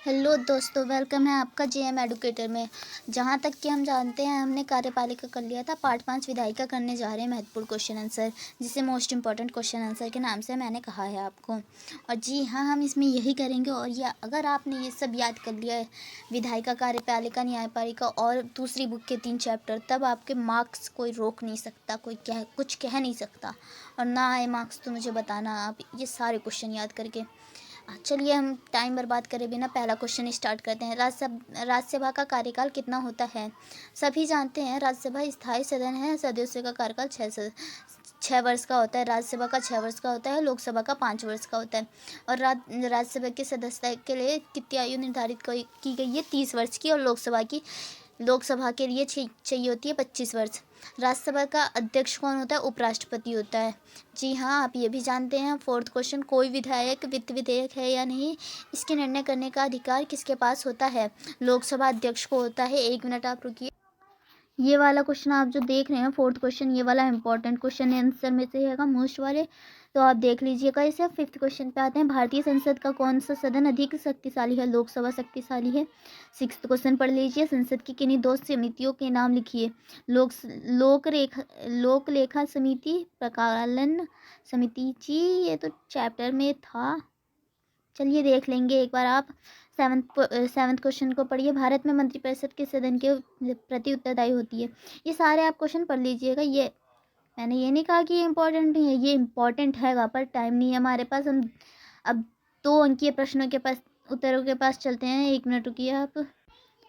Hello दोस्तों, welcome है आपका जेएम एडुकेटर में। जहाँ तक कि हम जानते हैं, हमने कार्यपालिका कर लिया था। पार्ट 5 विधायिका करने जा रहे हैं महत्वपूर्ण क्वेश्चन आंसर, जिसे मोस्ट इंपॉर्टेंट क्वेश्चन आंसर के नाम से मैंने कहा है आपको। और जी हाँ, हम इसमें यही करेंगे। और यह अगर आपने ये सब याद कर लिया है, विधायिका, कार्यपालिका, न्यायपालिका और दूसरी बुक के 3 चैप्टर, तब आपके मार्क्स कोई रोक नहीं सकता, कोई कुछ कह नहीं सकता। और ना आए मार्क्स तो मुझे बताना आप ये सारे क्वेश्चन याद करके। चलिए हम टाइम बर्बाद करे बिना पहला क्वेश्चन स्टार्ट करते हैं। राज्यसभा का कार्यकाल कितना होता है? सभी जानते हैं राज्यसभा स्थायी सदन है। सदस्यों का कार्यकाल 6 वर्ष का होता है। राज्यसभा का 6 वर्ष का होता है, लोकसभा का 5 वर्ष का होता है। और राज्यसभा की सदस्यता के लिए कितनी आयु निर्धारित की गई है? 30 वर्ष की। और लोकसभा के लिए चाहिए होती है 25 वर्ष। राज्यसभा का अध्यक्ष कौन होता है? उपराष्ट्रपति होता है। जी हाँ, आप ये भी जानते हैं। 4th क्वेश्चन, कोई विधायक वित्त विधेयक है या नहीं, इसके निर्णय करने का अधिकार किसके पास होता है? लोकसभा अध्यक्ष को होता है। 1 मिनट आप रुकिए। ये वाला क्वेश्चन आप जो देख रहे हैं 4th क्वेश्चन, ये वाला इंपॉर्टेंट क्वेश्चन आंसर में से है मोस्ट वाले, तो आप देख लीजिएगा इसे। 5th क्वेश्चन पे आते हैं। भारतीय संसद का कौन सा सदन अधिक शक्तिशाली है? लोकसभा शक्तिशाली है। 6th क्वेश्चन पढ़ लीजिए। संसद की किन्हीं 2 समितियों के नाम लिखिए। लोक लेखा समिति, प्रकालन समिति। जी ये तो चैप्टर में था, चलिए देख लेंगे एक बार आप। 7th क्वेश्चन को पढ़िए। भारत में मंत्रिपरिषद के सदन के प्रति उत्तरदायी होती है। ये सारे आप क्वेश्चन पढ़ लीजिएगा। ये मैंने ये नहीं कहा कि ये इम्पोर्टेंट नहीं है, ये इम्पोर्टेंट हैगा, पर टाइम नहीं है हमारे पास। हम अब 2 अंकीय प्रश्नों के पास, उत्तरों के पास चलते हैं। 1 मिनट रुकिए आप।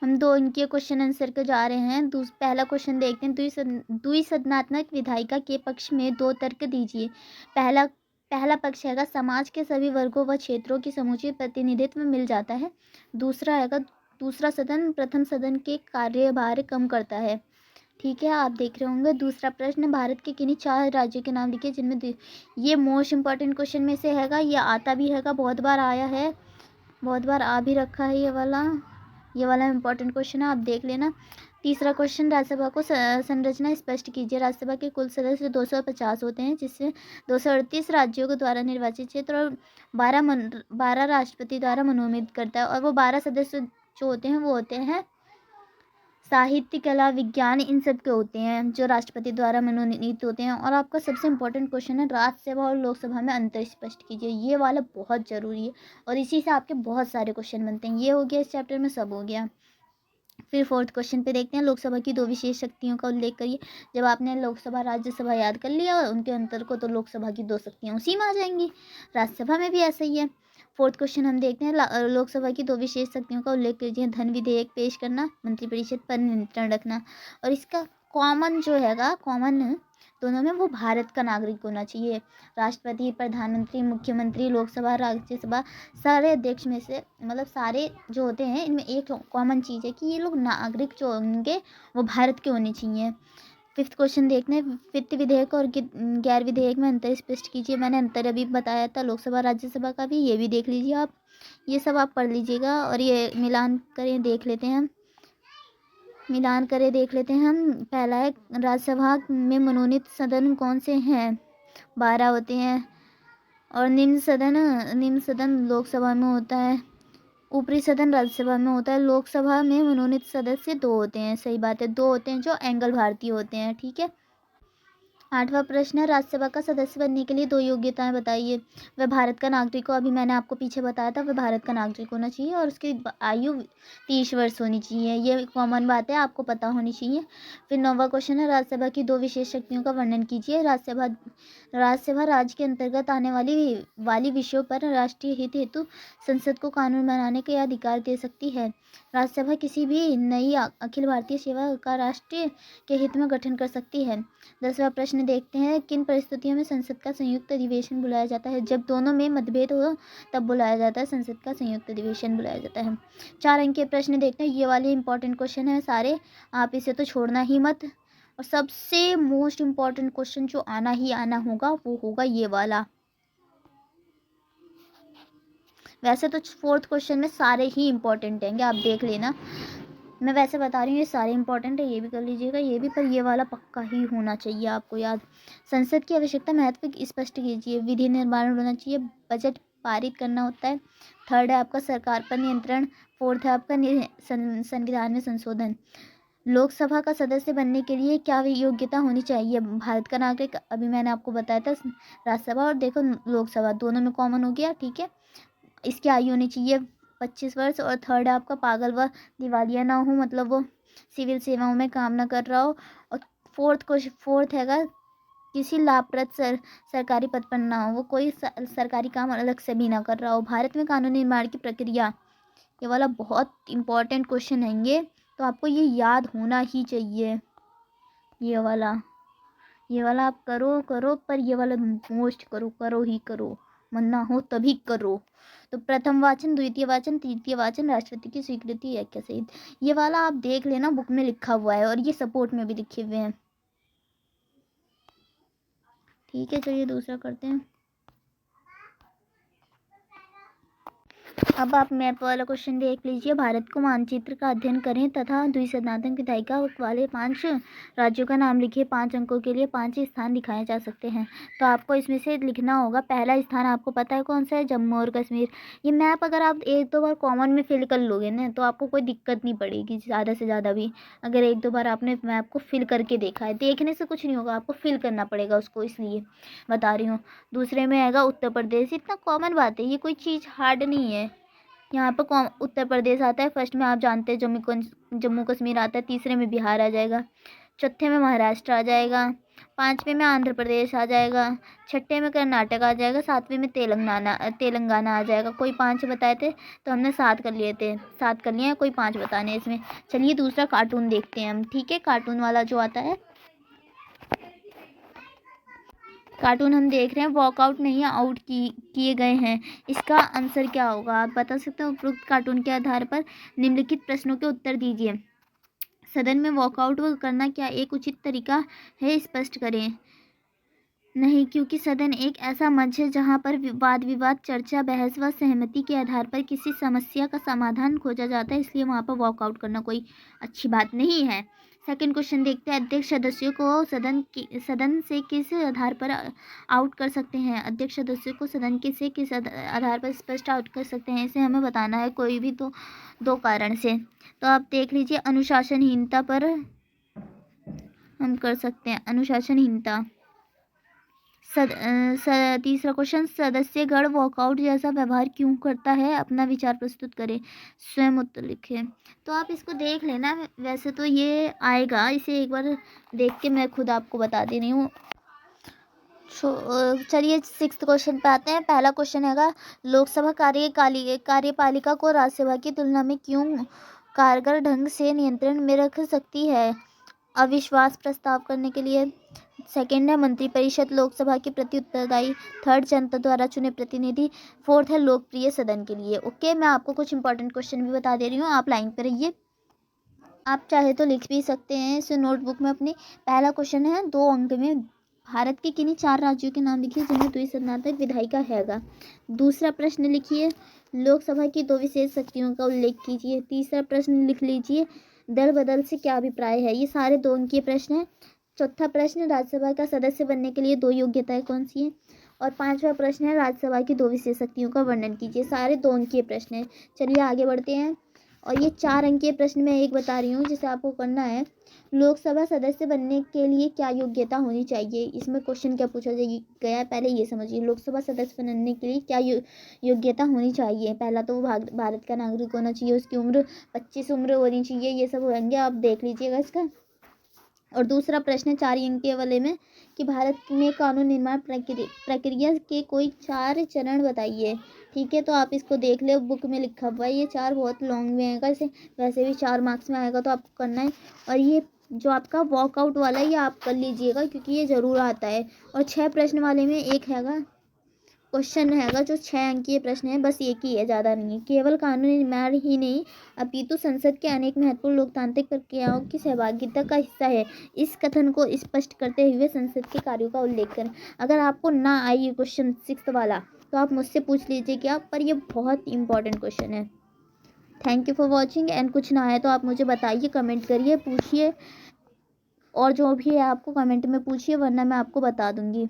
हम 2 अंकीय क्वेश्चन आंसर को जा रहे हैं। पहला क्वेश्चन देखते हैं। द्विसदनात्मक विधायिका के पक्ष में 2 तर्क दीजिए। पहला पक्ष हैगा समाज के सभी वर्गों व क्षेत्रों की समुचित प्रतिनिधित्व मिल जाता है। दूसरा हैगा दूसरा सदन प्रथम सदन के कार्यभार कम करता है। ठीक है, आप देख रहे होंगे। दूसरा प्रश्न, भारत के किन्हीं 4 राज्यों के नाम लिखिए जिनमें ये मोस्ट इंपॉर्टेंट क्वेश्चन में से हैगा। ये आता भी हैगा, बहुत बार आया है, बहुत बार आ भी रखा है। ये वाला इंपॉर्टेंट क्वेश्चन है, आप देख लेना। तीसरा क्वेश्चन, राज्यसभा को संरचना स्पष्ट कीजिए। राज्यसभा के कुल सदस्य 250 होते हैं, जिससे 238 राज्यों के द्वारा निर्वाचित क्षेत्र और 12 राष्ट्रपति द्वारा मनोनीत करता है। और वो 12 सदस्य जो होते हैं वो होते हैं साहित्य, कला, विज्ञान, इन सब के होते हैं जो राष्ट्रपति द्वारा मनोनीत होते हैं। और आपका सबसे इम्पोर्टेंट क्वेश्चन है, राज्यसभा और लोकसभा में अंतर स्पष्ट कीजिए। ये वाला बहुत ज़रूरी है और इसी से आपके बहुत सारे क्वेश्चन बनते हैं। ये हो गया, इस चैप्टर में सब हो गया। फिर 4th क्वेश्चन पे देखते हैं। लोकसभा की 2 विशेष शक्तियों का उल्लेख करिए। जब आपने लोकसभा राज्यसभा याद कर लिया और उनके अंतर को, तो लोकसभा की 2 शक्तियाँ उसी में आ जाएंगी। राज्यसभा में भी ऐसा ही है। 4th क्वेश्चन हम देखते हैं। लोकसभा की 2 विशेष शक्तियों का उल्लेख कीजिए। धन विधेयक पेश करना, मंत्रिपरिषद पर नियंत्रण रखना। और इसका कॉमन जो हैगा, कॉमन दोनों में, वो भारत का नागरिक होना चाहिए। राष्ट्रपति, प्रधानमंत्री, मुख्यमंत्री, लोकसभा, राज्यसभा, सारे अध्यक्ष में से, मतलब सारे जो होते हैं, इनमें एक कॉमन चीज़ है कि ये लोग नागरिक जो होंगे वो भारत के होने चाहिए। 5th क्वेश्चन देखते हैं। वित्त विधेयक और गैर विधेयक में अंतर स्पष्ट कीजिए। मैंने अंतर अभी बताया था, लोकसभा राज्यसभा का भी, ये भी देख लीजिए आप। ये सब आप पढ़ लीजिएगा और ये मिलान करें देख लेते हैं हम। पहला है, राज्यसभा में मनोनीत सदन कौन से हैं? 12 होते हैं। और निम्न सदन लोकसभा में होता है। ऊपरी सदन राज्यसभा में होता है। लोकसभा में मनोनीत सदस्य 2 होते हैं। सही बात है, 2 होते हैं जो एंग्लो भारतीय होते हैं। ठीक है। 8वां प्रश्न है, राज्यसभा का सदस्य बनने के लिए 2 योग्यताएं बताइए। वह भारत का नागरिक हो, अभी मैंने आपको पीछे बताया था, वह भारत का नागरिक होना चाहिए और उसकी आयु 30 वर्ष होनी चाहिए। ये कॉमन बात है, आपको पता होनी चाहिए। फिर 9वां क्वेश्चन है, राज्यसभा की 2 विशेष शक्तियों का वर्णन कीजिए। राज्यसभा राज्य के अंतर्गत आने वाली विषयों पर राष्ट्रीय हित हेतु संसद को कानून बनाने के अधिकार दे सकती है। राज्यसभा किसी भी नई अखिल भारतीय सेवा का राष्ट्र के हित में गठन कर सकती है। 10वां प्रश्न देखते हैं। किन परिस्थितियों में संसद का संयुक्त अधिवेशन बुलाया जाता है? जब दोनों में मतभेद हो तब बुलाया जाता है, संसद का संयुक्त अधिवेशन बुलाया जाता है। 4 अंक के प्रश्न देखते हैं। ये वाले इंपॉर्टेंट क्वेश्चन है सारे, आप इसे तो छोड़ना ही मत। और सबसे मोस्ट इम्पॉर्टेंट क्वेश्चन जो आना ही आना होगा वो होगा ये वाला। वैसे तो 4th क्वेश्चन में सारे ही इंपॉर्टेंट हैं, आप देख लेना। मैं वैसे बता रही हूँ ये सारे इंपॉर्टेंट है, ये भी कर लीजिएगा, ये भी, पर ये वाला पक्का ही होना चाहिए आपको याद। संसद की आवश्यकता महत्व स्पष्ट कीजिए। विधि निर्माण होना चाहिए, बजट पारित करना होता है। थर्ड है आपका सरकार पर नियंत्रण। फोर्थ है आपका संविधान में संशोधन। लोकसभा का सदस्य बनने के लिए क्या योग्यता होनी चाहिए? भारत का नागरिक, अभी मैंने आपको बताया था। राज्यसभा और देखो लोकसभा दोनों में कॉमन हो गया, ठीक है। इसकी आयु होनी चाहिए 25 वर्ष। और थर्ड है आपका पागल व दिवालिया ना हो, मतलब वो सिविल सेवाओं में काम ना कर रहा हो। और फोर्थ हैगा किसी लाभप्रद सरकारी पद पर ना हो, वो कोई सरकारी काम अलग से भी ना कर रहा हो। भारत में कानून निर्माण की प्रक्रिया, ये वाला बहुत इंपॉर्टेंट क्वेश्चन है ये, तो आपको ये याद होना ही चाहिए। ये वाला आप करो पर ये वाला मोस्ट करो ही करो, मन्ना हो तभी करो। तो प्रथम वाचन, द्वितीय वाचन, तृतीय वाचन, राष्ट्रपति की स्वीकृति है क्या सही? ये वाला आप देख लेना, बुक में लिखा हुआ है और ये सपोर्ट में भी लिखे हुए हैं, ठीक है। चलिए दूसरा करते हैं। अब आप मैप वाला क्वेश्चन देख लीजिए। भारत को मानचित्र का अध्ययन करें तथा द्विसंधात्मक विधायिका वाले 5 राज्यों का नाम लिखिए। 5 अंकों के लिए 5 स्थान दिखाए जा सकते हैं। तो आपको इसमें से लिखना होगा। पहला स्थान आपको पता है कौन सा है? जम्मू और कश्मीर। ये मैप अगर आप 1-2 बार कॉमन में फिल कर लोगे ना तो आपको कोई दिक्कत नहीं पड़ेगी, ज़्यादा से ज़्यादा भी। अगर 1-2 बार आपने मैप को फिल करके देखा है, देखने से कुछ नहीं होगा, आपको फिल करना पड़ेगा उसको, इसलिए बता रही हूँ। दूसरे में आएगा उत्तर प्रदेश। इतना कॉमन बात है, ये कोई चीज़ हार्ड नहीं है। यहाँ पर उत्तर प्रदेश आता है फर्स्ट में, आप जानते हैं। जम्मू कश्मीर आता है, तीसरे में बिहार आ जाएगा, चौथे में महाराष्ट्र आ जाएगा, 5वें में आंध्र प्रदेश आ जाएगा, 6ठे में कर्नाटक आ जाएगा, 7वें में तेलंगाना आ जाएगा। कोई 5 बताए थे तो हमने 7 कर लिए थे, 7 कर लिए हैं, कोई 5 बताने इसमें। चलिए दूसरा कार्टून देखते हैं हम, ठीक है। कार्टून वाला जो आता है, कार्टून हम देख रहे हैं, वॉकआउट नहीं आउट किए गए हैं। इसका आंसर क्या होगा? आप बता सकते हो। उपरोक्त कार्टून के आधार पर निम्नलिखित प्रश्नों के उत्तर दीजिए। सदन में वॉकआउट करना क्या एक उचित तरीका है? स्पष्ट करें। नहीं, क्योंकि सदन एक ऐसा मंच है जहां पर वाद विवाद, चर्चा, बहस व सहमति के आधार पर किसी समस्या का समाधान खोजा जाता है, इसलिए वहां पर वॉकआउट करना कोई अच्छी बात नहीं है। सेकंड क्वेश्चन देखते हैं। अध्यक्ष सदस्यों को सदन से किस आधार पर आउट कर सकते हैं? अध्यक्ष सदस्यों को सदन के से किस आधार पर स्पष्ट आउट कर सकते हैं, इसे हमें बताना है। कोई भी तो 2 कारण से। तो आप देख लीजिए, अनुशासनहीनता पर हम कर सकते हैं, अनुशासनहीनता। तीसरा क्वेश्चन, सदस्यगण वॉकआउट जैसा व्यवहार क्यों करता है? अपना विचार प्रस्तुत करें, स्वयं उत्तर लिखें। तो आप इसको देख लेना, वैसे तो ये आएगा, इसे एक बार देख के मैं खुद आपको बता दे रही हूँ। चलिए 6th क्वेश्चन पे आते हैं। पहला क्वेश्चन हैगा, लोकसभा कार्यपालिका को राज्यसभा की तुलना में क्यों कारगर ढंग से नियंत्रण में रख सकती है? अविश्वास प्रस्ताव करने के लिए। सेकेंड है मंत्रिपरिषद लोकसभा के प्रति उत्तरदायी। थर्ड जनता द्वारा चुने प्रतिनिधि। फोर्थ है लोकप्रिय सदन के लिए। ओके, मैं आपको कुछ इंपॉर्टेंट क्वेश्चन भी बता दे रही हूँ, आप लाइन पर रहिए। आप चाहे तो लिख भी सकते हैं इसे नोटबुक में अपनी। पहला क्वेश्चन है 2 अंक में, भारत के किन्हीं 4 राज्यों के नाम लिखिए जिनमें द्विसंधात्मक विधायिका हैगा। दूसरा प्रश्न लिखिए, लोकसभा की 2 विशेष शक्तियों का उल्लेख कीजिए। तीसरा प्रश्न लिख लीजिए, दल बदल से क्या अभिप्राय है? ये सारे 2 अंकीय प्रश्न हैं। चौथा प्रश्न, राज्यसभा का सदस्य बनने के लिए 2 योग्यताएं कौन सी हैं? और 5वां प्रश्न है, राज्यसभा की 2 विशेष शक्तियों का वर्णन कीजिए। सारे 2 अंकीय प्रश्न हैं। चलिए आगे बढ़ते हैं। और ये 4 अंकीय प्रश्न मैं एक बता रही हूँ जिसे आपको करना है। लोकसभा सदस्य बनने के लिए क्या योग्यता होनी चाहिए? इसमें क्वेश्चन क्या पूछा गया है, पहले ये समझिए। लोकसभा सदस्य बनने के लिए क्या योग्यता होनी चाहिए? पहला तो वो भारत का नागरिक होना चाहिए, उसकी उम्र 25 उम्र होनी चाहिए, ये सब होंगे, आप देख लीजिएगा इसका। और दूसरा प्रश्न 4 अंकीय वाले में कि भारत में कानून निर्माण प्रक्रिया के कोई 4 चरण बताइए। ठीक है, तो आप इसको देख ले, बुक में लिखा हुआ है। ये 4 बहुत लॉन्ग में आएगा, इसे वैसे भी 4 मार्क्स में आएगा, तो आपको करना है। और ये जो आपका वॉकआउट वाला है ये आप कर लीजिएगा क्योंकि ये ज़रूर आता है। और 6 प्रश्न वाले में एक हैगा क्वेश्चन हैगा जो 6 अंकीय प्रश्न है, बस एक ही है, ज़्यादा नहीं है। केवल कानून निर्माण ही नहीं अपितु संसद के अनेक महत्वपूर्ण लोकतांत्रिक प्रक्रियाओं की सहभागिता का हिस्सा है। इस कथन को स्पष्ट करते हुए संसद के कार्यों का उल्लेख करें। अगर आपको ना आए ये क्वेश्चन 6th वाला तो आप मुझसे पूछ लीजिए क्या, पर ये बहुत इंपॉर्टेंट क्वेश्चन है। Thank you for watching. And कुछ ना आए तो आप मुझे बताइए, कमेंट करिए, पूछिए, और जो भी है आपको कमेंट में पूछिए, वरना मैं आपको बता दूंगी।